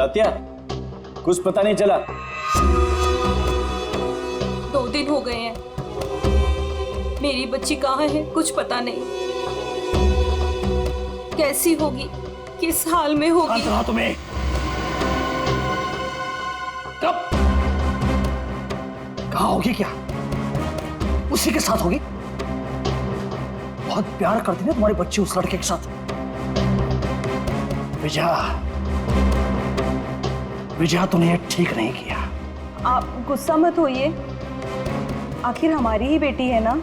तात्या, कुछ पता नहीं चला। 2 दिन हो गए हैं, मेरी बच्ची कहाँ है कुछ पता नहीं। कैसी होगी, किस हाल में होगी। कहाँ तुम्हें? कब? कहाँ होगी? क्या उसी के साथ होगी? बहुत प्यार करती है तुम्हारी बच्ची उस लड़के के साथ। विजया तूने ये ठीक नहीं किया। आप गुस्सा मत होइए, आखिर हमारी ही बेटी है ना,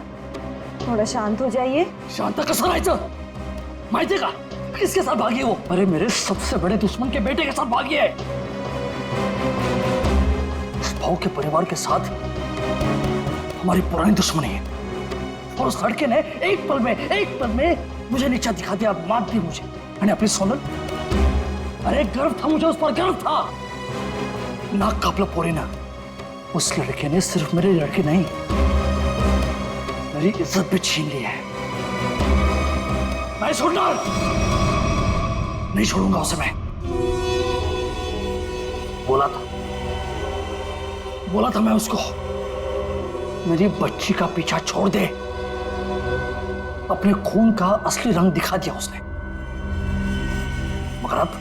थोड़ा शांत हो जाइए। शांता कसं राहायचं? माहितीये का किसके साथ भागी है वो? अरे मेरे सबसे बड़े दुश्मन के बेटे के साथ भागी है। उस भाव के परिवार के साथ हमारी पुरानी दुश्मनी है और उस लड़के ने एक पल में मुझे नीचा दिखा दिया, मार दी मुझे। मैंने अपनी सोनल, अरे गर्व था मुझे, उस पर गर्व था। नाक कापला पोरी ना, उस लड़के ने सिर्फ मेरे लड़के नहीं, मेरी इज्जत भी छीन ली है। मैं नहीं छोड़ूंगा उसे। मैं बोला था मैं उसको, मेरी बच्ची का पीछा छोड़ दे। अपने खून का असली रंग दिखा दिया उसने, मगर अब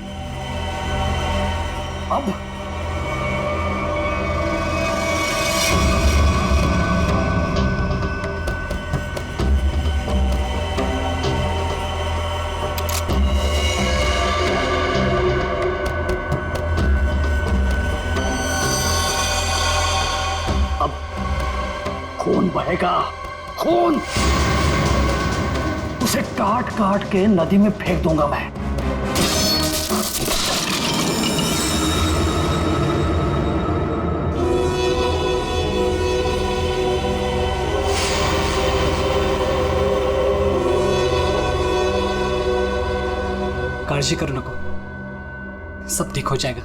खून बहेगा, खून। उसे काट काट के नदी में फेंक दूंगा मैं। काळजी करू नको, सब ठीक हो जाएगा।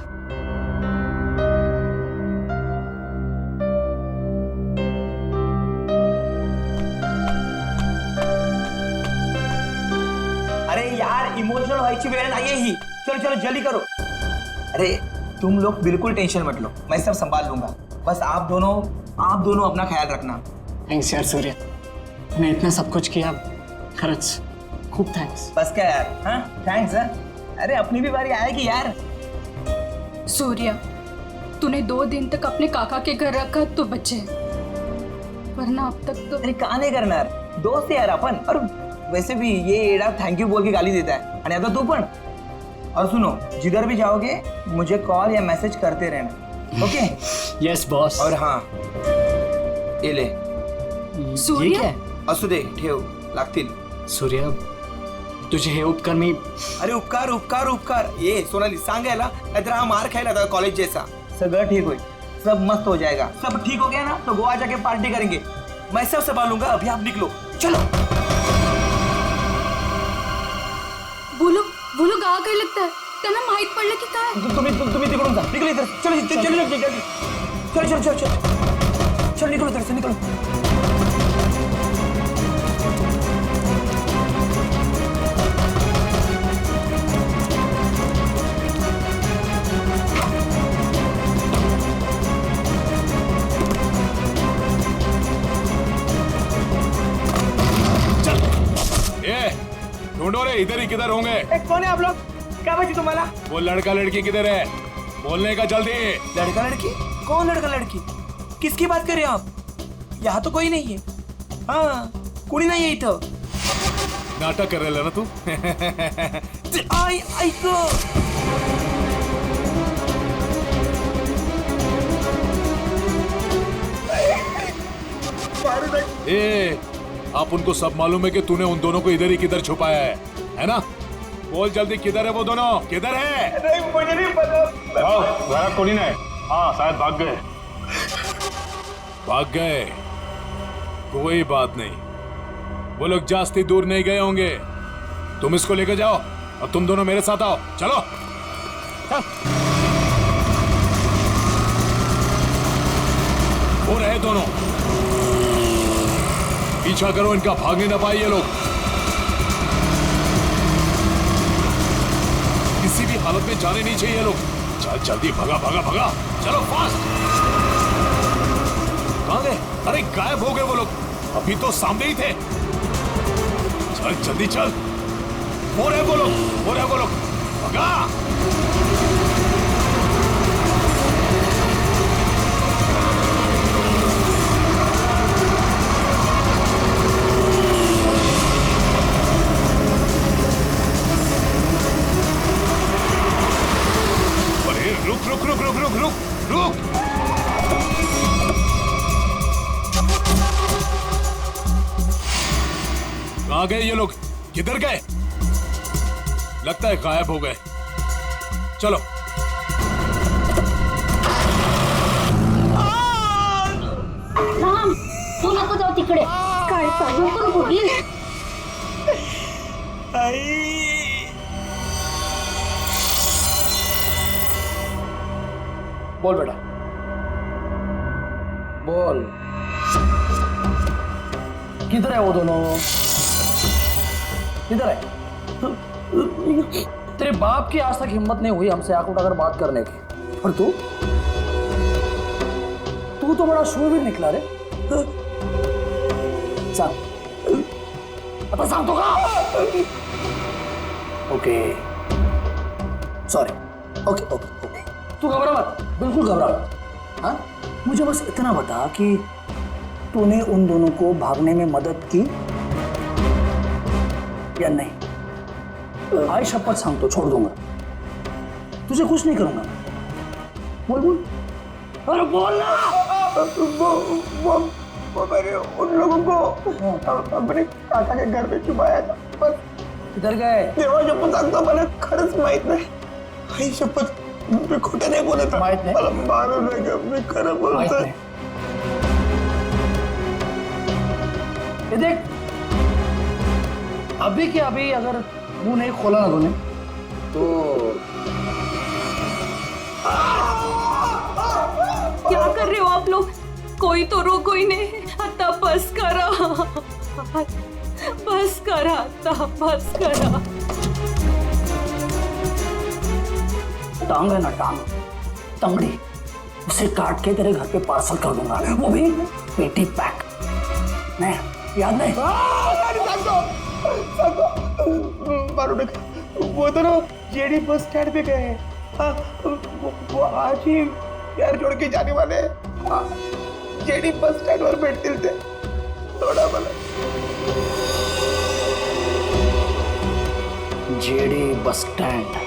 इमोशनल व्हायची वेळ नाहीये ही। चलो चलो जल्दी करो। अरे तुम लोग बिल्कुल टेंशन मत लो, मैं सब संभाल लूंगा। बस आप दोनों अपना ख्याल रखना। थैंक्स यार सूर्य, तूने इतना सब कुछ किया, खरंच खूब थैंक्स। बस क्या यार, हाँ थैंक्स। अरे अपनी भी बारी आएगी यार। सूर्या, तूने 2 दिन तक अपने काका के घर रखा तो बचे, वरना अब तक तो। अरे का नाही करणार, दोस्त है यार अपन। और वैसे भी ये एड़ा थैंक यू बोल के गाली देता है, और आता तू पण। और सुनो, जिधर भी जाओगे मुझे कॉल या मैसेज करते रहना, ओके? Yes boss. और हाँ, ये ले। सूर्य? ये क्या है? असू दे, ठेव, लागतील। सूर्य, तुझे हे उपकार मी। अरे उपकार उपकार उपकार, ये सोनाली सांगायला, नाहीतर हा मार खायला था कॉलेज जैसा। सगळं ठीक होईल, सब मस्त हो जाएगा। सब ठीक हो गया ना तो गोवा जाके पार्टी करेंगे। मैं सब संभालूंगा, अभी आप निकलो, चलो। बोलो गावा काय लागतं, त्यांना माहित पडलं की काय? तुम्ही तिकडून जा, निकलो इधर। चलो चलो निकलो इधर से, निकलो। ढूंढो रे, इधर ही किधर होंगे? कौन है आप लोग? क्या बची तुम्हारा? वो लड़का लड़की किधर है? बोलने का जल्दी। लड़का लड़की? कौन लड़का लड़की? किसकी बात कर रहे हो आप? यहाँ तो कोई नहीं है। हाँ, कोई नहीं है इथं। नाटक कर रहे ना तू? आई ऐको। ए, आप उनको सब मालूम है कि तूने उन दोनों को इधर ही किधर छुपाया है ना? बोल जल्दी, किधर है वो दोनों? किधर है? नहीं, मुझे नहीं पता। घरात कोणी नाही। हाँ शायद भाग गए। भाग गए? कोई बात नहीं, वो लोग जास्ती दूर नहीं गए होंगे। तुम इसको लेकर जाओ और तुम दोनों मेरे साथ आओ। चलो चल। वो रहे दोनों, पीछा करो इनका, भागने ना पाए ये लोग। किसी भी हालत में जाने नहीं चाहिए ये लोग। चल जल्दी, भगा भगा भगा, चलो फास्ट। कहाँ गए? अरे गायब हो गए वो लोग, अभी तो सामने ही थे। चल जल्दी चल, वो रहे वो लोग, वो रहे वो लोग, भगा। अरे रुक रुक रुक रुक रुक रुक रुक। कहाँ गए ये लोग? किधर गए? लगता है गायब हो गए। चलो राम, तू नको जाऊ तिकडे. काय चालू करू बघील. बोल बेटा, बोल, किधर है वो दोनों? किधर है? तेरे बाप की आज तक हिम्मत नहीं हुई हमसे आंख उठाकर बात करने की, और तू तो बड़ा शूरवीर निकला रे। सांग, आता सांगतो का? Okay, sorry, okay okay okay, तू घबरा मत, बिल्कुल घबरा मत। हाँ, मुझे बस इतना बता कि तूने उन दोनों को भागने में मदद की या नहीं? आई शपथ सांगतो, छोड़ दूंगा, तुझे कुछ नहीं करूंगा। बोल बोल, अरे बोल ना। वो मैंने उन लोगों को अपने काका के घर में छुपाया था, पर किधर गए? देवा शपथ सांगतो, मला खरंच माहित नाही. आई शपथ, मी खोटं नाही बोलत. माहित नाही? मला मारू नका, मी खरं माहित बोलतोय. नहीं। ये देख, अभी के अभी अगर मुंह नहीं खोला ना तूने तो क्या कर रहे हो आप लोग? कोई तो रोको ही नहीं. आता बस करा, बस करा, आता बस करा. टांग है ना, टांग, तंगड़ी, उसे काट के तेरे घर पे पार्सल कर दूंगा, वो भी पेटी पैक. नहीं, याद नहीं? मारू नका. वो दोनों जेडी बस स्टैंड पे गए हैं. हाँ, वो आज ही यार जोड़ के जाने वाले हैं. हाँ, जेडी बस स्टैंड वर भेटतील ते. थोडा मला जेडी बस स्टैंड.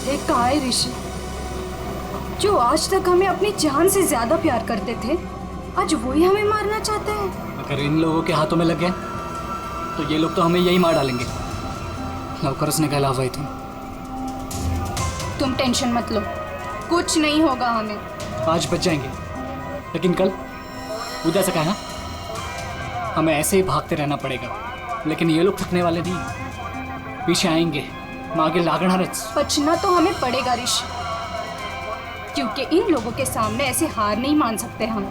एक कहा है ऋषि, जो आज तक हमें अपनी जान से ज्यादा प्यार करते थे, आज वही हमें मारना चाहते हैं. अगर इन लोगों के हाथों में लग गए तो ये लोग तो हमें यही मार डालेंगे. लवकर निकला हुआ तुम. तुम टेंशन मत लो, कुछ नहीं होगा हमें. आज बच जाएंगे, लेकिन कल उधर से कहना हमें ऐसे ही भागते रहना पड़ेगा. लेकिन ये लोग थकने वाले नहीं, पीछे आएंगे, मागे लागणारच. बचना तो हमें पड़ेगा ऋषि, क्योंकि इन लोगों के सामने ऐसे हार नहीं मान सकते हम.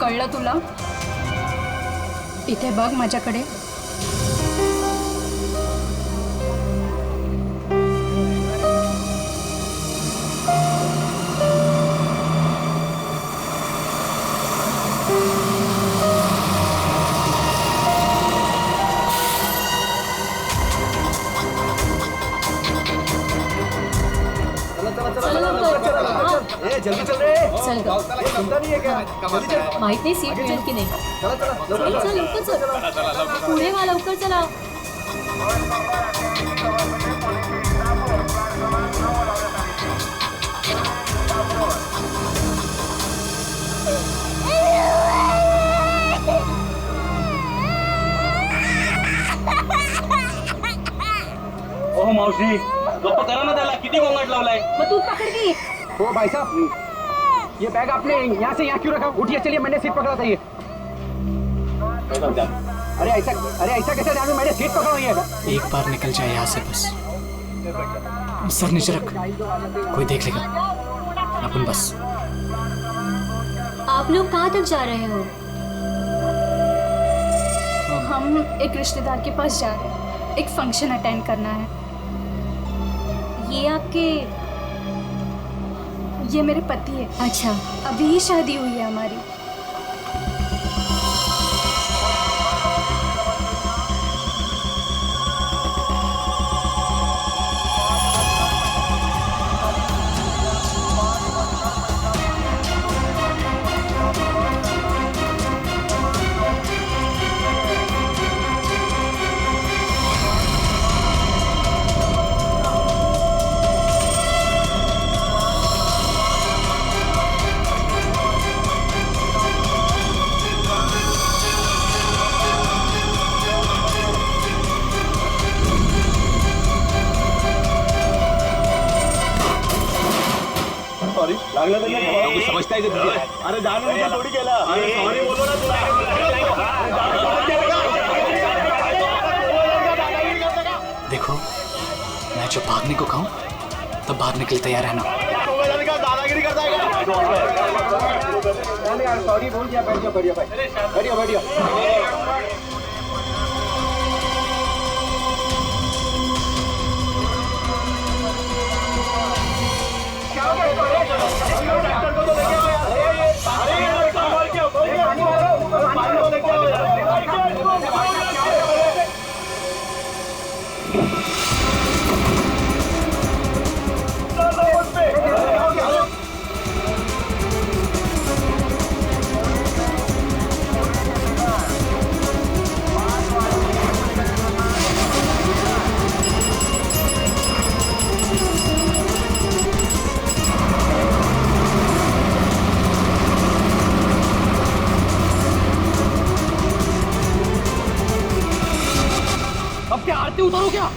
कळलं तुला? इथे बघ माझ्याकडे. जल्दी चल रे. चल ग. चिंता नहीं है क्या? जल्दी चल. माहित नाही सीट मिळेल की नाही. चला चला, चल चल लवकर चल. पुढे वा, लवकर चला. ओ मावशी, गप्प करा ना त्याला. किती गोंगाट लावलाय. मग तू पकड़ की. ओ भाई साहब, ये बैग आपने यहाँ से यहाँ क्यों रखा? उठिए, चलिए, मैंने सीट पकड़ा था ये. अरे ऐसा कैसे ध्यान में मैंने सीट पकड़ हुई है? एक बार निकल जाए यहाँ से बस। सर नीचे रख, कोई देख लेगा। अपन बस। आप लोग कहाँ तक जा रहे हो? हम एक रिश्तेदार के पास जा रहे हैं, एक फंक्शन अटेंड करना है। ये मेरे पति है। अच्छा, अभी ही शादी हुई है हमारी। समझता है अरे जानू थोड़ी केला सॉरी बोलो ना तुला देखो, मैं जब भागने को कहूँ तब भागने के लिए तैयार रहना। दादागिरी करता है। सॉरी बोल दिया, बैठ जाओ, बैठिए। अब क्या आरती उतारो क्या?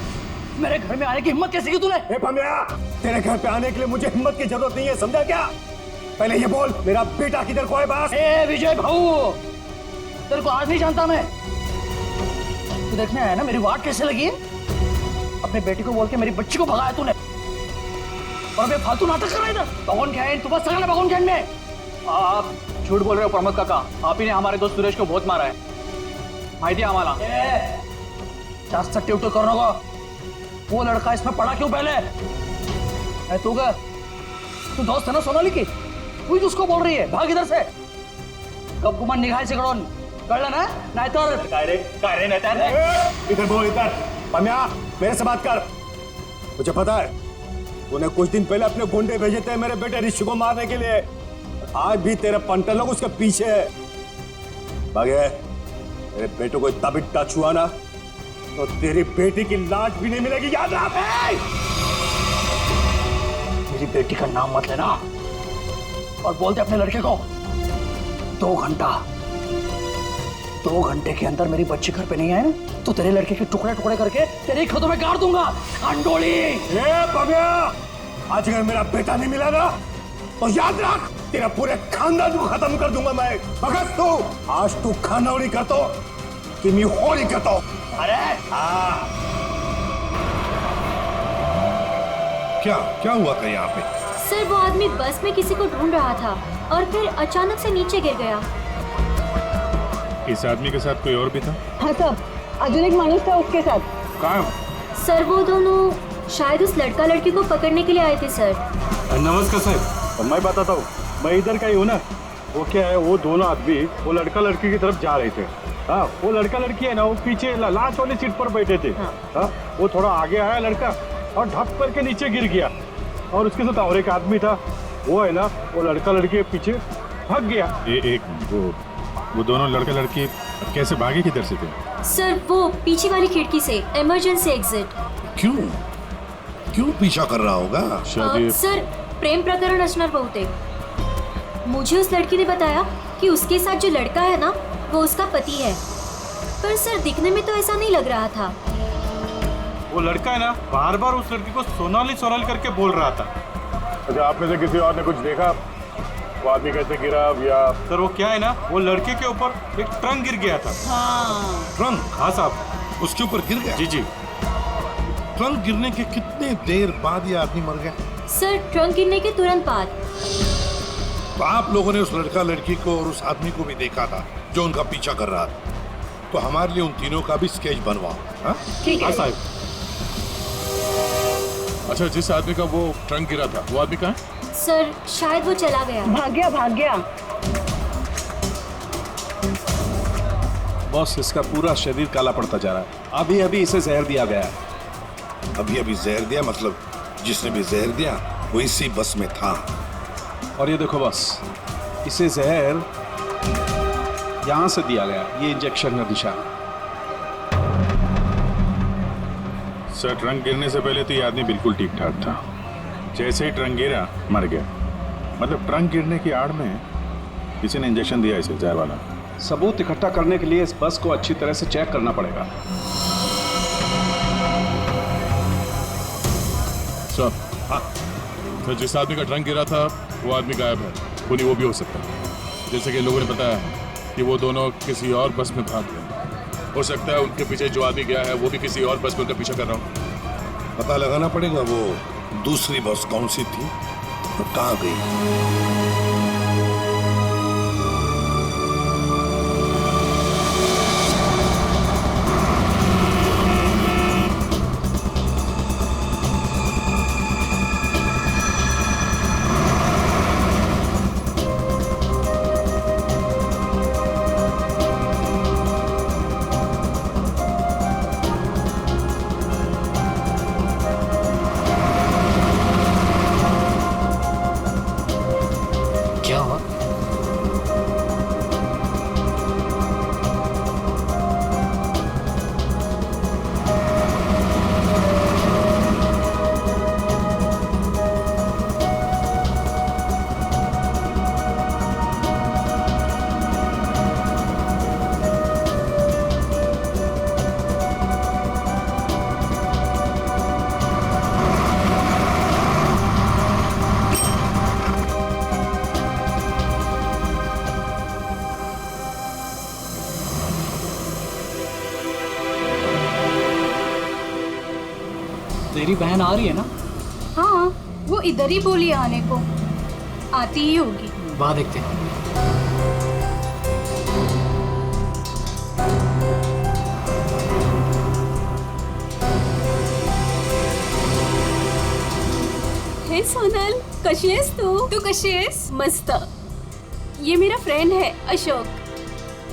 मेरे घर में आने की हिम्मत कैसे की तूने? तेरे घर पे आने के लिए मुझे हिम्मत की जरूरत नहीं है, समझा क्या? पहले ये बोल, मेरा बेटा किधर को है बस? ए विजय भाऊ, तेरे को आज नहीं जानता मैं। तू देखने आया ना मेरी वाट कैसे लगी है? अपने बेटी को बोल के मेरी बच्ची को भगाया तूने, और अबे फालतू नाटक कर रहा है इधर। भगवान खैन, तू बस सगळं ना भगवान खैन में। आप झूठ बोल रहे हो प्रमोद काका। आप ही ने हमारे दोस्त सुरेश को बहुत मारा है, माहिती है आम्हाला। जास्त टिवटो करू नको। वो लड़का इसमें पड़ा क्यों पहले? तू का तू दोस्त है ना सोनाली की, तू उसको बोल रही है भाग इधर से। कब गुमान निघायचे कडून, कळलं ना? नाहीतर काय रे नाहीतर इधर बोल, इधर। पम्या, मेरे से बात कर। मुझे पता है तूने कुछ दिन पहले अपने गुंडे भेजे थे मेरे बेटे ऋषि को मारने के लिए। आज भी तेरे पंटर लोग उसके पीछे है। भागे, मेरे बेटे को इतना भी टच हुआ ना तो तेरी बेटी की लाश भी नहीं मिलेगी, याद रख। मेरी बेटी का नाम मत लेना, और बोलते अपने लड़के को 2 घंटे के अंदर मेरी बच्ची घर पे नहीं आए ना तो तेरे लड़के के टुकड़े टुकड़े करके तेरे खेतों में गाड़ दूंगा। अंडोली, आज अगर मेरा बेटा नहीं मिला ना तो याद रख, तेरा पूरे खानदान को खत्म कर दूंगा मैं। भगत तू आज तू खानौड़ी करतो कि मैं होली करतो। अरे क्या हुआ था यहाँ पे? सर वो आदमी बस में किसी को ढूंढ रहा था और फिर अचानक से नीचे गिर गया। इस आदमी के साथ कोई और भी था? हाँ साहब, अजून एक माणूस था उसके साथ। कहाँ? सर वो दोनों शायद उस लड़का लड़की को पकड़ने के लिए आए थे सर। नमस्कार साहब, मैं बताता हूँ, मैं इधर का ही हूँ ना। वो क्या है, वो दोनों आदमी वो लड़का लड़की की तरफ जा रहे थे। हाँ, वो लड़का लड़की है ना, वो पीछे लास्ट वाली सीट पर बैठे थे। हाँ, वो थोड़ा आगे आया लड़का और ढक करके नीचे गिर गया, और उसके साथ और एक आदमी था। वो है ना, वो लड़का लड़की के पीछे भाग गया। वो दोनों लड़का लड़की कैसे भागे, किधर से थे? सर वो पीछे वाली खिड़की से, इमरजेंसी एग्जिट। क्यों पीछा कर रहा होगा? सर प्रेम प्रकरण असणार बहुतेक। मुझे उस लड़की ने बताया कि उसके साथ जो लड़का है ना वो उसका पति है, पर सर दिखने में तो ऐसा नहीं लग रहा था। वो लड़का है ना, बार बार उस लड़की को सोनाली सोनाली करके बोल रहा था। अच्छा, आप में से किसी और ने कुछ देखा? वो आदमी कैसे गिरा या सर वो क्या है ना, वो लड़के के ऊपर एक ट्रंक गिर गया था। ट्रंक? हाँ साहब। उसके ऊपर गिर गया? जी जी। ट्रंक गिरने के कितने देर बाद ये आदमी मर गया? सर ट्रंक गिरने के तुरंत बाद। तो आप लोगों ने उस लड़का लड़की को और उस आदमी को भी देखा था जो उनका पीछा कर रहा था, तो हमारे लिए उन तीनों का भी स्केच बनवाओ। हाँ? ठीक है साहब। अच्छा, जिस आदमी का वो ट्रंक गिरा था वो आदमी कहाँ है? सर शायद वो चला गया। भाग गया भाग गया। बॉस, इसका पूरा शरीर काला पड़ता जा रहा है। अभी अभी इसे जहर दिया गया है। अभी अभी जहर दिया? मतलब जिसने भी जहर दिया वो इसी बस में था। और ये देखो बॉस, इसे जहर यहां से दिया गया, ये इंजेक्शन का निशान। सर ट्रंक गिरने से पहले तो ये आदमी बिल्कुल ठीक ठाक था। जैसे ही ट्रंक गिरा मर गया। मतलब ट्रंक गिरने की आड़ में किसी ने इंजेक्शन दिया इसे, जहर वाला। सबूत इकट्ठा करने के लिए इस बस को अच्छी तरह से चेक करना पड़ेगा। सर हाँ, तो जिस आदमी का ट्रंक गिरा था वो आदमी गायब है। खूनी वो भी हो सकता है। जैसे कि लोगों ने बताया कि वो दोनों किसी और बस में भाग गए। हो सकता है उनके पीछे जो आदमी गया है वो भी किसी और बस में उनका पीछा कर रहा हो। पता लगाना पड़ेगा वो दूसरी बस कौन सी थी और कहाँ गई। क्या हुआ? तेरी बहन आ रही है ना? हाँ, वो इधर ही बोली आने को। आती ही होगी। वाह, देखते हैं। हे सोनल, कशी आहेस तू कशी आहेस? मस्त। ये मेरा फ्रेंड है अशोक।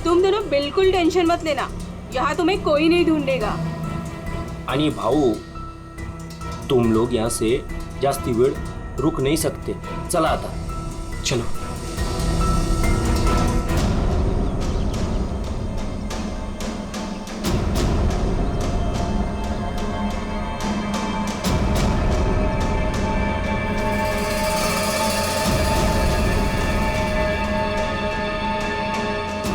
तुम दोनों बिल्कुल टेंशन मत लेना, यहाँ तुम्हें कोई नहीं ढूंढेगा। आणि भाऊ, तुम लोग यहाँ से जास्ती वेळ रुक नहीं सकते। चला आता। चलो।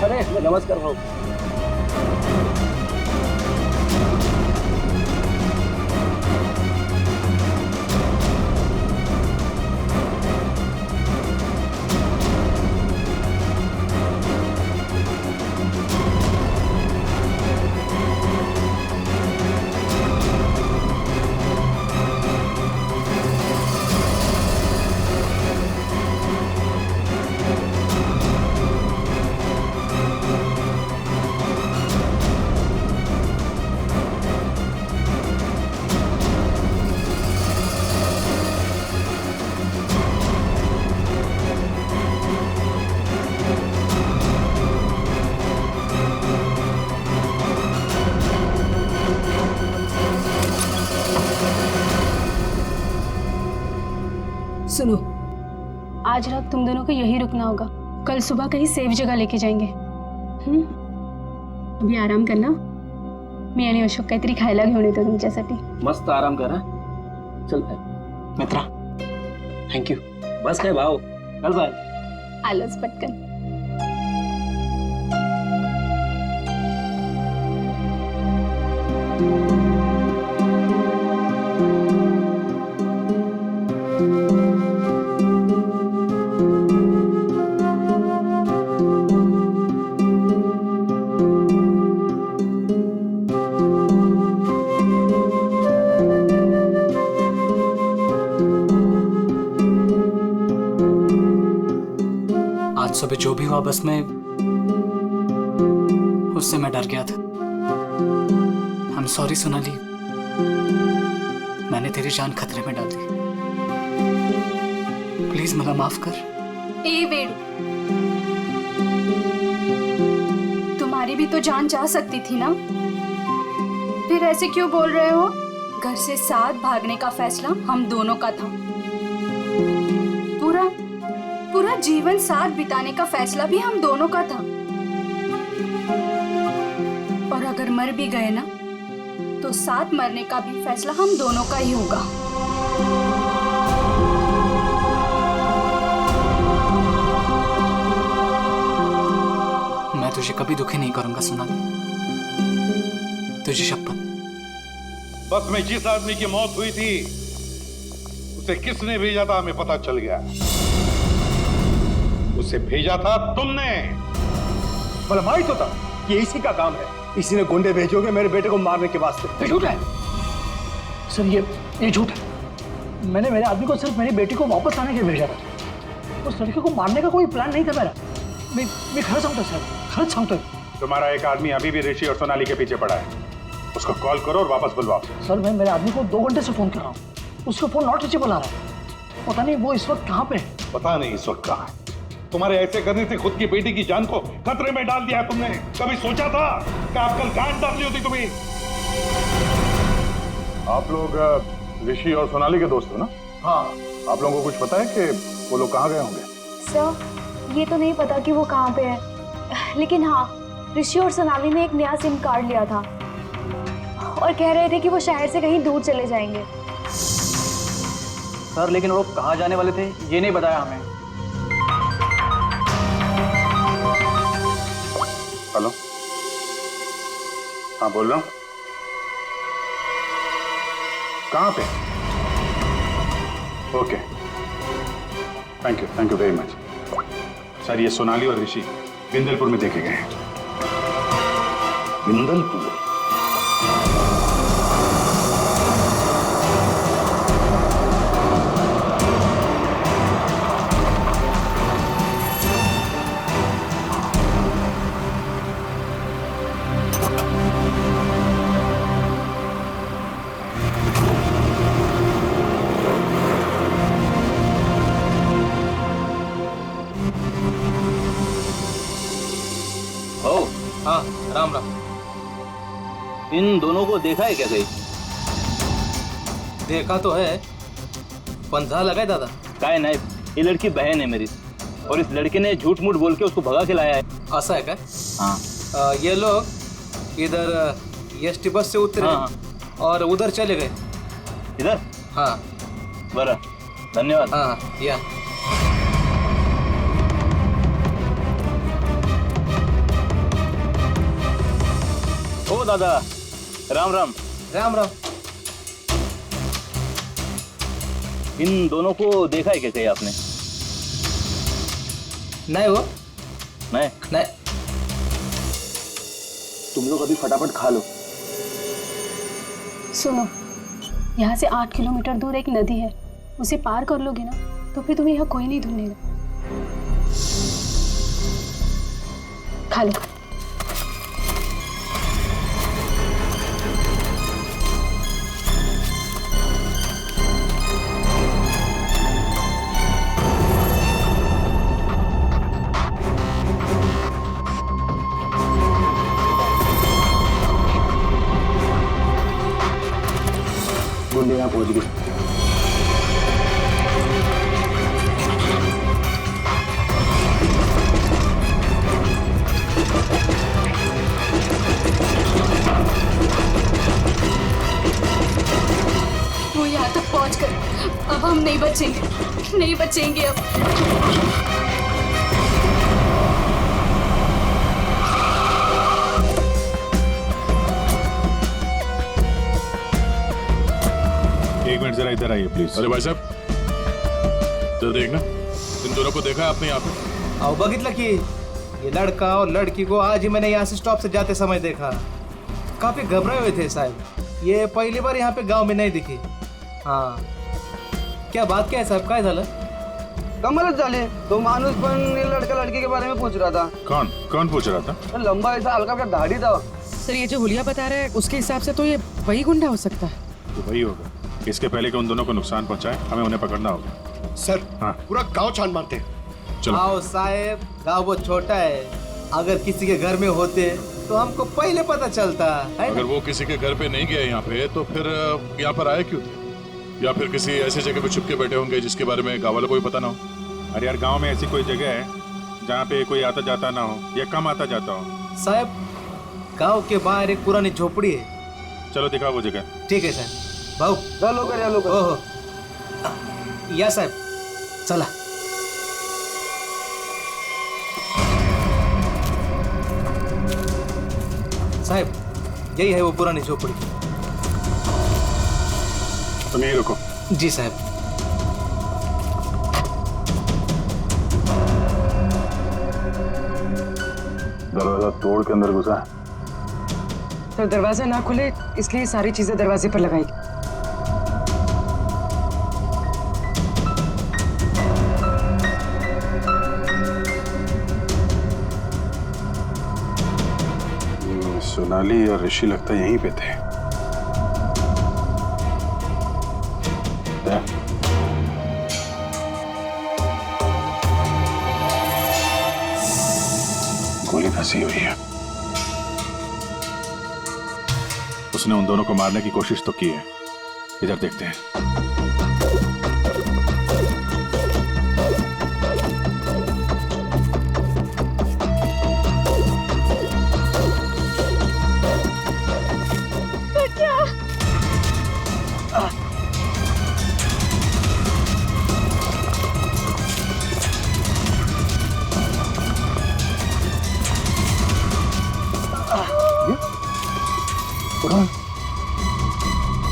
अरे नमस्कार भाऊ। सुनो, आज रात तुम दोनों को यही रुकना होगा। कल सुबह कहीं सेफ जगह लेके जाएंगे। अभी आराम करना। मी आणि अशोक काहीतरी खायला घेऊन येतो तुमच्यासाठी। मस्त आराम करा। चल मित्रा, थँक्यू। बस काय भाऊ, चल बाय। आलोच पटकन। आज सुबह जो भी हुआ बस में उससे मैं डर गया था। I'm sorry सोनाली, मैंने तेरी जान खतरे में डाल दी। प्लीज मला माफ कर। ए वेणु, तुम्हारी भी तो जान जा सकती थी ना, फिर ऐसे क्यों बोल रहे हो? घर से साथ भागने का फैसला हम दोनों का था। पूरा जीवन साथ बिताने का फैसला भी हम दोनों का था। और अगर मर भी गए ना, तो साथ मरने का भी फैसला हम दोनों का ही होगा। मैं तुझे कभी दुखी नहीं करूंगा सोनाली, तुझे शपथ। बस में जिस आदमी की मौत हुई थी उसे किसने भेजा था हमें पता चल गया। उसे भेजा था तुमने। मतलब मालूम तो था कि इसी का काम है। इसी ने गुंडे भेजोगे मेरे बेटे को मारने के वास्ते। झूठ है सर, ये झूठ है। मैंने मेरे आदमी को सिर्फ मेरी बेटी को वापस लाने के लिए भेजा था। उस लड़के को मारने का कोई प्लान नहीं था मेरा। मैं खरं सांगतो सर, खरंच सांगतोय। तुम्हारा एक आदमी अभी भी ऋषि और सोनाली के पीछे पड़ा है, उसको कॉल करो और वापस बुलवाओ। सर मैं मेरे आदमी को 2 घंटे से फोन कर रहा हूँ, उसका फोन नॉट रीचेबल आ रहा है। पता नहीं वो इस वक्त कहाँ पे है। पता नहीं इस वक्त कहाँ है। तुम्हारे ऐसे करने से खुद की बेटी की जान को खतरे में डाल दिया तुमने। कभी सोचा था कि आप कल गांठ डालनी होती तुम्हें? आप लोग ऋषि और सोनाली के दोस्त हो ना? हाँ। आप लोगों को कुछ पता है कि वो लोग कहाँ गए होंगे? सर ये तो नहीं पता कि वो कहाँ पे है, लेकिन हाँ ऋषि और सोनाली ने एक नया सिम कार्ड लिया था और कह रहे थे कि वो शहर से कहीं दूर चले जाएंगे। सर लेकिन वो कहाँ जाने वाले थे ये नहीं बताया हमें। हेलो, हाँ बोल रहा हूँ। कहाँ पे? Okay, thank you very much. Sir ये सोनाली और ऋषि बिंदलपुर में देखे गए हैं। बिंदलपुर? हाँ राम राम। इन दोनों को देखा है क्या कहीं? देखा तो है, पंजा लगा है दादा। काय नहीं, ये लड़की बहन है मेरी और इस लड़के ने झूठ मूठ बोल के उसको भगा के लाया है। ऐसा है क्या? हाँ। ये लोग इधर एसटी बस से उतरे और उधर चले गए। इधर? हाँ। बरा, धन्यवाद। हाँ या ओ दादा, राम राम। राम राम। इन दोनों को देखा है क्या कहीं आपने? नहीं वो नहीं। तुम लोग अभी फटाफट खा लो। सुनो, यहाँ से 8 किलोमीटर दूर एक नदी है, उसे पार कर लोगे ना तो फिर तुम्हें यहाँ कोई नहीं ढूंढेगा। खा लो। गुंडे यहाँ पहुंच गए। वो यहाँ तक पहुँच गए, अब हम नहीं बचेंगे अब। एक मिनट जरा इधर आइए प्लीज। अरे भाई साहब, जरा देखना, इन दोनों को देखा है आपने यहाँ पे? आओ बघितलं की ये लड़का और लड़की को आज ही मैंने यहाँ से स्टॉप से जाते समय देखा। काफी घबराए हुए थे साहब। ये पहली बार यहाँ पे गांव में नहीं दिखी। हाँ, क्या बात क्या है साहब, काय झालं? कमालच झाली. तो माणूस पण लड़का लड़की के बारे में पूछ रहा था. कौन पूछ रहा था? लंबा ऐसा हल्का का दाढ़ी था. सर ये जो हुलिया बता रहा है उसके हिसाब से तो ये वही गुंडा हो सकता है. तो वही होगा. इसके पहले कि उन दोनों को नुकसान पहुंचाए हमें उन्हें पकड़ना होगा. सर हाँ पूरा गांव छान मारते हैं. चलो. आओ साहब, गाँव बहुत छोटा है. अगर किसी के घर में होते तो हमको पहले पता चलता है. अगर वो किसी के घर पे नहीं गया यहाँ पे तो फिर यहाँ पर आए क्यों थे? या फिर किसी ऐसी जगह पे छुप के बैठे होंगे जिसके बारे में गाँव वालों को भी पता ना हो. अरे यार गांव में ऐसी कोई जगह है जहाँ पे कोई आता जाता ना हो या कम आता जाता हो? साहब गांव के बाहर एक पुरानी झोपड़ी है. चलो दिखाओ वो जगह. ठीक है साहब. भाऊ चलो कर. ओहो या साहब चला. साहब यही है वो पुरानी झोपड़ी. तुम यहीं रुको. जी साहब. दरवाजा तोड़ के अंदर घुसा. सर दरवाजा ना खुले इसलिए सारी चीजें दरवाजे पर लगाई. सोनाली और ऋषि लगता यहीं पे थे. गोली फंसी हुई है. उसने उन दोनों को मारने की कोशिश तो की है. इधर देखते हैं.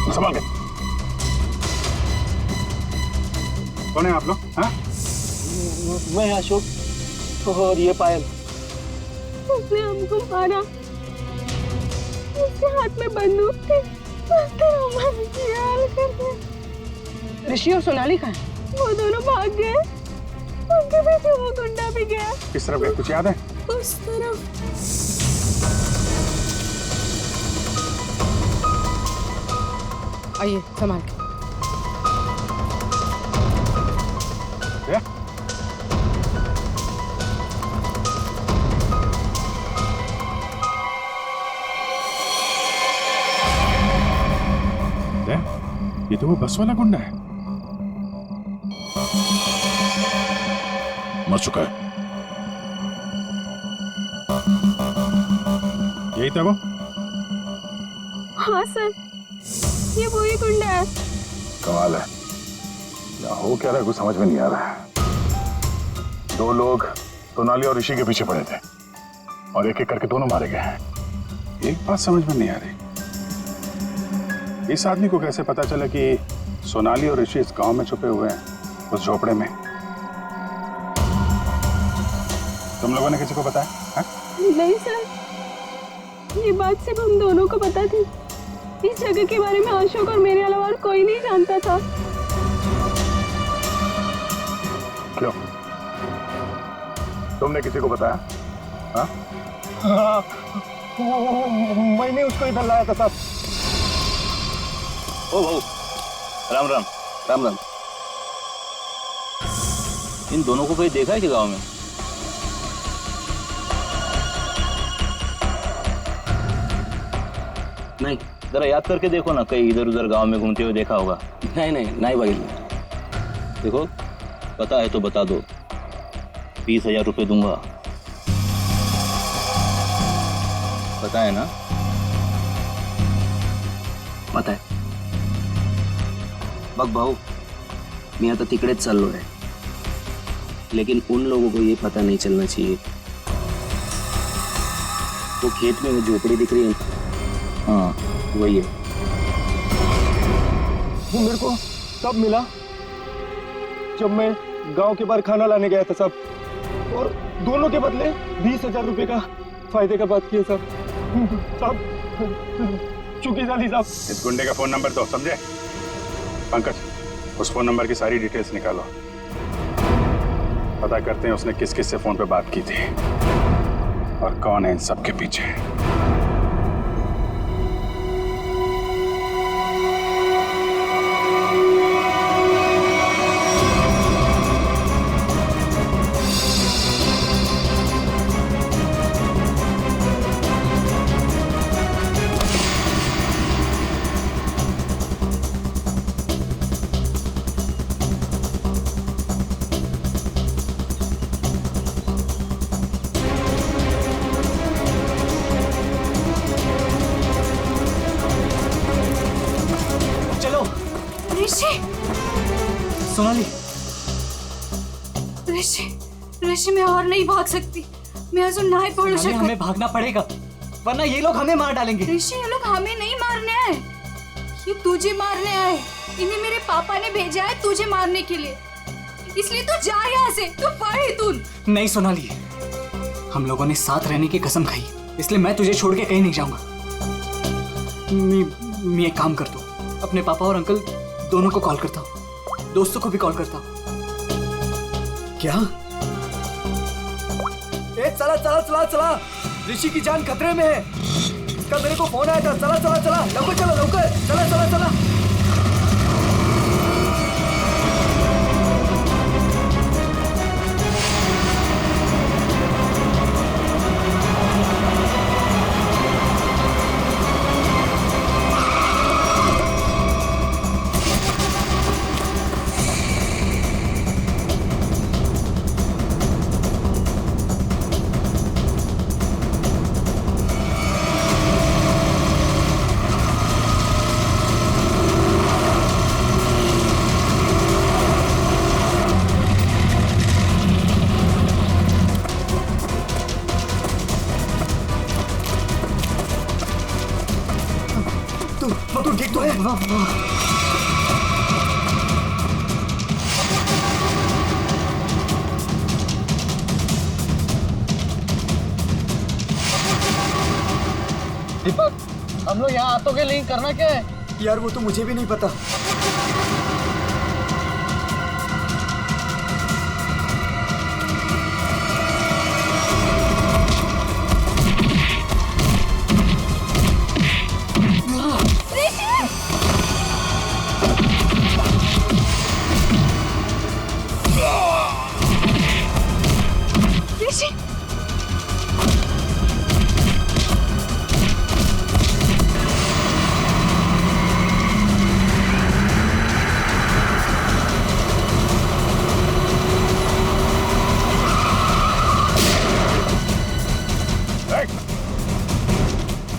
संभाल के. कौन है आप लोग? हाँ? मैं अशोक और ये पायल. उसने हमको मारा. उसके हाथ में बंदूक थी. ऋषि और सोनाली कहाँ है? वो दोनों भाग गए. उनके पीछे वो गुंडा भी गया. किस तरफ गए कुछ याद है? उस तरफ. आइए संभाल के. ये तो वो बस वाला गुंडा है. मर चुका है. यही था वो? हाँ सर ये वही गुंडा है. कमाल है. यहाँ हो क्या रहा है कुछ समझ में नहीं आ रहा है. दो लोग सोनाली और ऋषि के पीछे पड़े थे और एक एक करके दोनों मारे गए हैं. एक बात समझ में नहीं आ रही. इस आदमी को कैसे पता चला कि सोनाली और ऋषि इस गांव में छुपे हुए हैं उस झोपड़े में? तुम लोगों ने किसी को बताया? हाँ? नहीं सर ये बात सिर्फ हम दोनों को पता थी. इस जगह के बारे में अशोक और मेरे अलावा और कोई नहीं जानता था. क्यों? तुमने किसी को बताया? हाँ? हाँ, मैंने उसको इधर लाया था साहब. ओ भाऊ राम राम. राम राम. इन दोनों को कहीं देखा है कि गांव में? नहीं. जरा याद करके देखो ना, कहीं इधर उधर गांव में घूमते हुए देखा होगा. नहीं भाई. देखो पता है तो बता दो. 20,000 रुपये दूंगा. पता है ना? पता आहे. बघ भाऊ मी आता तिकडेच चाललो आहे. लेकिन उन लोगों को ये पता नहीं चलना चाहिए. वो खेत में वो झोपड़ी दिख रही है. हाँ वही है. वो मेरे को तब मिला जब मैं गांव के बाहर खाना लाने गया था साहब. और दोनों के बदले 20,000 रुपए का फायदे का बात किया साहब. चुकी जाली साहब. इस गुंडे का फोन नंबर दो. समझे? पंकज उस फोन नंबर की सारी डिटेल्स निकालो. पता करते हैं उसने किस किस से फोन पे बात की थी और कौन है इन सब के पीछे। सोनाली, ऋषि मैं और नहीं भाग सकती। मैं अजून नहीं पडू शकत। हमें भागना पड़ेगा वरना ये लोग हमें मार डालेंगे। ऋषि ये लोग हमें नहीं मारने आए, ये तुझे मारने आए। इन्हें मेरे पापा ने भेजा है तुझे मारने के लिए, इसलिए तू जा यहाँ से। तू पढ़ तुम। नहीं सोनाली, हम लोगों ने साथ रहने की कसम खाई, इसलिए मैं तुझे छोड़ के कहीं नहीं जाऊंगा। मैं एक काम करता हूँ, अपने पापा और अंकल दोनों को कॉल करता हूँ, दोस्तों को भी कॉल करता हूँ। क्या? चला चला चला चला, ऋषि की जान खतरे में है। इसका मेरे को फोन आया था। चला चला चला, लवकर चलो लवकर, चला चला चला। तू ठीक तो है? दीपक, हम लोग यहाँ आतों के लिए करना क्या है? यार वो तो मुझे भी नहीं पता।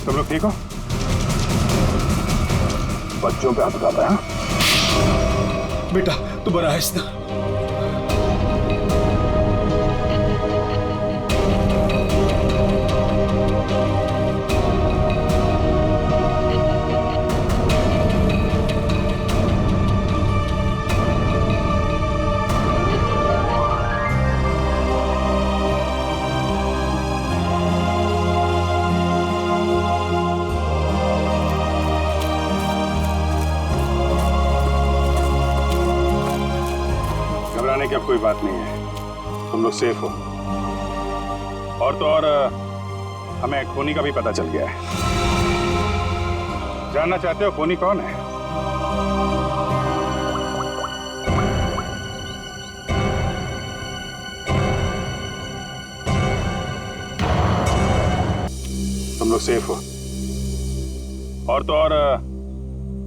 तुम लोग ठीक हो? बच्चों पे हाथ उठाता है? बेटा तू बड़ा है ना? घबराने की अब कोई बात नहीं है, तुम लोग सेफ हो। और तो और हमें खूनी का भी पता चल गया है। जानना चाहते हो खूनी कौन है? तुम लोग सेफ हो। और तो और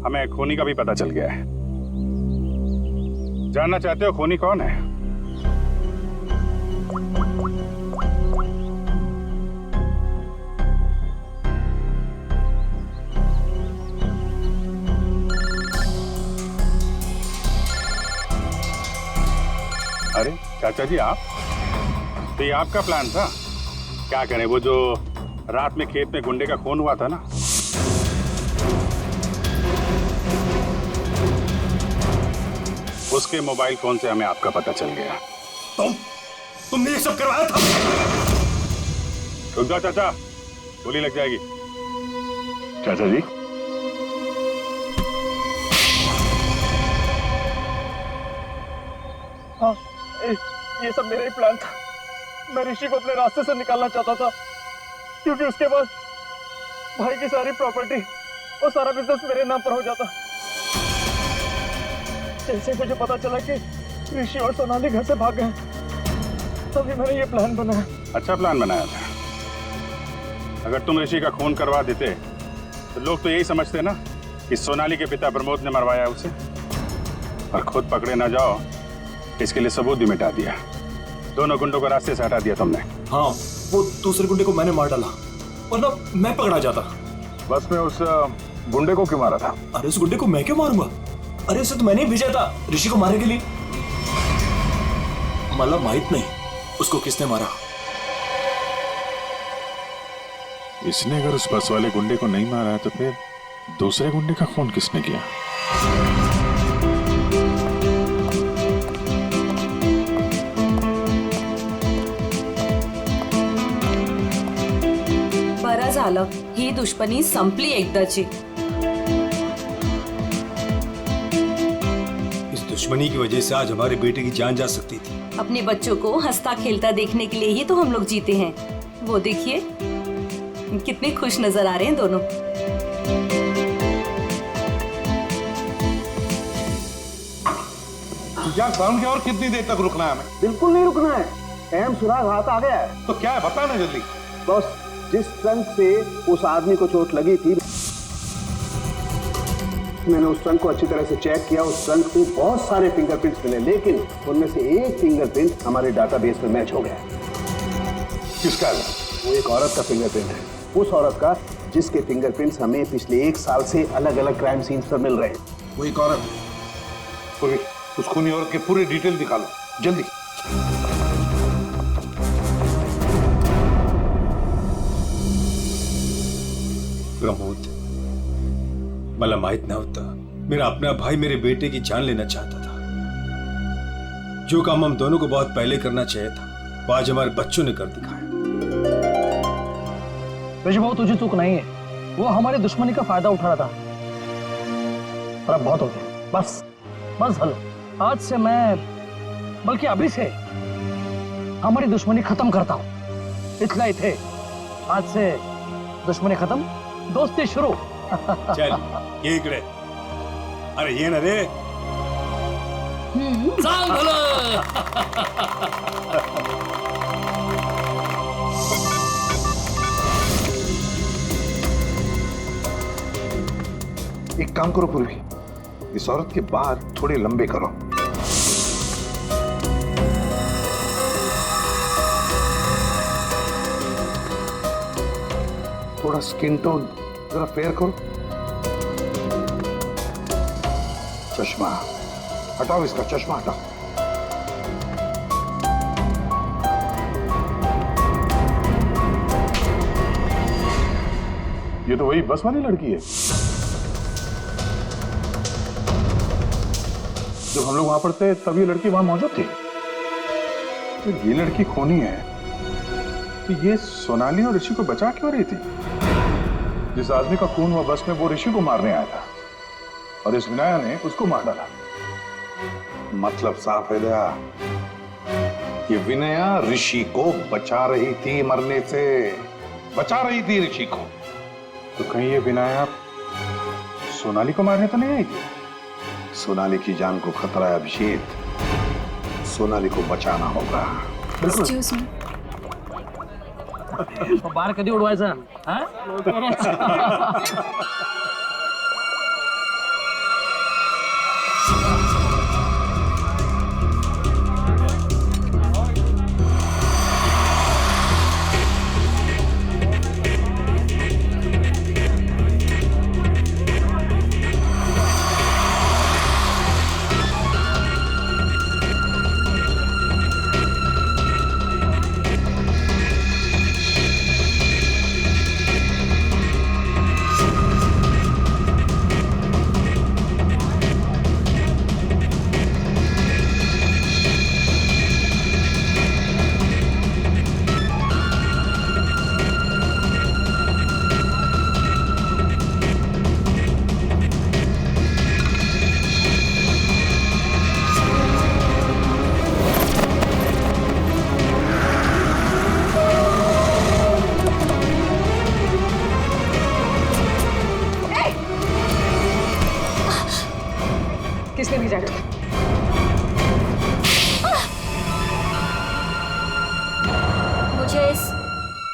हमें खूनी का भी पता चल गया है। जानना चाहते हो खूनी कौन है? अरे चाचा जी आप, तो ये आपका प्लान था? क्या करें, वो जो रात में खेत में गुंडे का खून हुआ था ना, उसके मोबाइल फोन से हमें आपका पता चल गया। तुमने ये सब करवाया था? रुक जाओ चाचा, गोली लग जाएगी। चाचा जी ये सब मेरा ही प्लान था। मैं ऋषि को अपने रास्ते से निकालना चाहता था, क्योंकि उसके बाद भाई की सारी प्रॉपर्टी और सारा बिजनेस मेरे नाम पर हो जाता। जैसे मुझे पता चला कि ऋषि और सोनाली घर से भाग गए, तभी मैंने ये प्लान बनाया। अच्छा प्लान बनाया था। अगर तुम ऋषि का खून करवा देते तो लोग तो यही समझते ना कि सोनाली के पिता प्रमोद ने मरवाया उसे, और खुद पकड़े ना जाओ इसके लिए सबूत भी मिटा दिया। दोनों गुंडों को रास्ते से हटा दिया तुमने। हाँ, वो दूसरे गुंडे को मैंने मार डाला, वरना मैं पकड़ा जाता। बस में उस गुंडे को क्यों मारा था? अरे उस गुंडे को मैं क्यों मारूंगा? अरे उसे तो मैंने ही भेजा था ऋषि को मारने के लिए। मला माहित नहीं उसको किसने मारा। इसने अगर उस बस वाले गुंडे को नहीं मारा है तो फिर दूसरे गुंडे का खून किसने किया? बरं झालं, ही दुश्मनी संपली एकदाची। इस दुश्मनी की वजह से आज हमारे बेटे की जान जा सकती थी। अपने बच्चों को हंसता खेलता देखने के लिए ही तो हम लोग जीते हैं। वो देखिए कितने खुश नजर आ रहे हैं दोनों। यार साउंड की और कितनी देर तक रुकना है हमें? बिल्कुल नहीं रुकना है, अहम सुराग हाथ आ गया है। तो क्या है बता ना जल्दी। बस जिस ट्रंक से उस आदमी को चोट लगी थी, मैंने उस ट्रंक को अच्छी तरह से चेक किया। उस ट्रंक पे बहुत सारे फिंगरप्रिंट्स मिले, लेकिन उनमें से एक फिंगरप्रिंट हमारे डाटाबेस में मैच हो गया। किसका है? वो एक औरत का फिंगरप्रिंट है, उस औरत का जिसके फिंगरप्रिंट्स हमें पिछले 1 साल से अलग अलग क्राइम सीन्स पर मिल रहे हैं। वो एक औरत। पूरी उस खूनी औरत के पूरे डिटेल निकालो जल्दी। प्रमोद, मला माहित नव्हतं मेरा अपना भाई मेरे बेटे की जान लेना चाहता था। जो काम हम दोनों को बहुत पहले करना चाहिए था, वो आज हमारे बच्चों ने कर दिखाया। ऋषभ, तुझे चूक नहीं है, वो हमारी दुश्मनी का फायदा उठा रहा था। पर अब बहुत हो गया, बस बस हलो। आज से मैं, बल्कि अभी से हमारी दुश्मनी खत्म करता हूँ। इतना ही थे, आज से दुश्मनी खत्म, दोस्ती शुरू। चल ये इकडे। अरे ये ना रे। एक काम करो पूर्वी, इस औरत के बाल थोड़े लंबे करो। थोड़ा स्किन टोन जरा फेयर करो। चश्मा हटाओ, इसका चश्मा हटाओ। ये तो वही बस वाली लड़की है जब हम लोग वहां पर थे, तब ये लड़की वहां मौजूद थी। तो ये लड़की खूनी है, तो ये सोनाली और ऋषि को बचा क्यों रही थी? जिस आदमी का खून हुआ बस में, वो ऋषि को मारने आया था और इस विनाया ने उसको मार डाला। मतलब साफ है दया, ये विनया ऋषि को बचा रही थी मरने से, बचा रही थी ऋषि को। तो कहीं ये विनाया सोनाली को मारने तो नहीं आई थी? सोनाली की जान को खतरा है अभिषेक, सोनाली को बचाना होगा। एक्सक्यूज मी, बार कधी उडवायचा?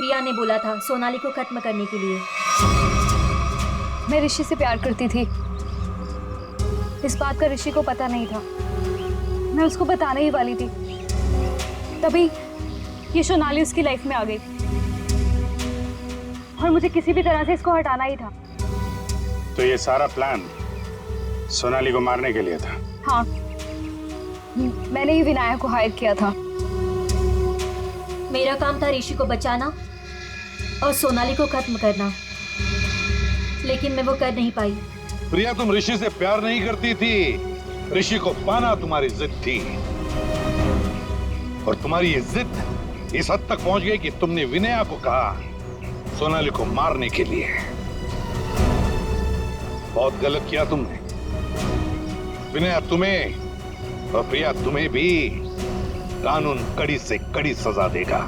प्रिया ने बोला था सोनाली को खत्म करने के लिए। मैं ऋषि से प्यार करती थी, इस बात का ऋषि को पता नहीं था। मैं उसको बताने ही वाली थी, तभी ये सोनाली उसकी लाइफ में आ गई और मुझे किसी भी तरह से इसको हटाना ही था। तो ये सारा प्लान सोनाली को मारने के लिए था? हाँ, मैंने ही विनायक को हायर किया था। मेरा काम था ऋषि को बचाना और सोनाली को खत्म करना, लेकिन मैं वो कर नहीं पाई। प्रिया, तुम ऋषि से प्यार नहीं करती थी, ऋषि को पाना तुम्हारी जिद थी। और तुम्हारी ये जिद इस हद तक पहुंच गई कि तुमने विनया को कहा सोनाली को मारने के लिए। बहुत गलत किया तुमने। विनया तुम्हें और प्रिया तुम्हें भी कानून कड़ी से कड़ी सजा देगा।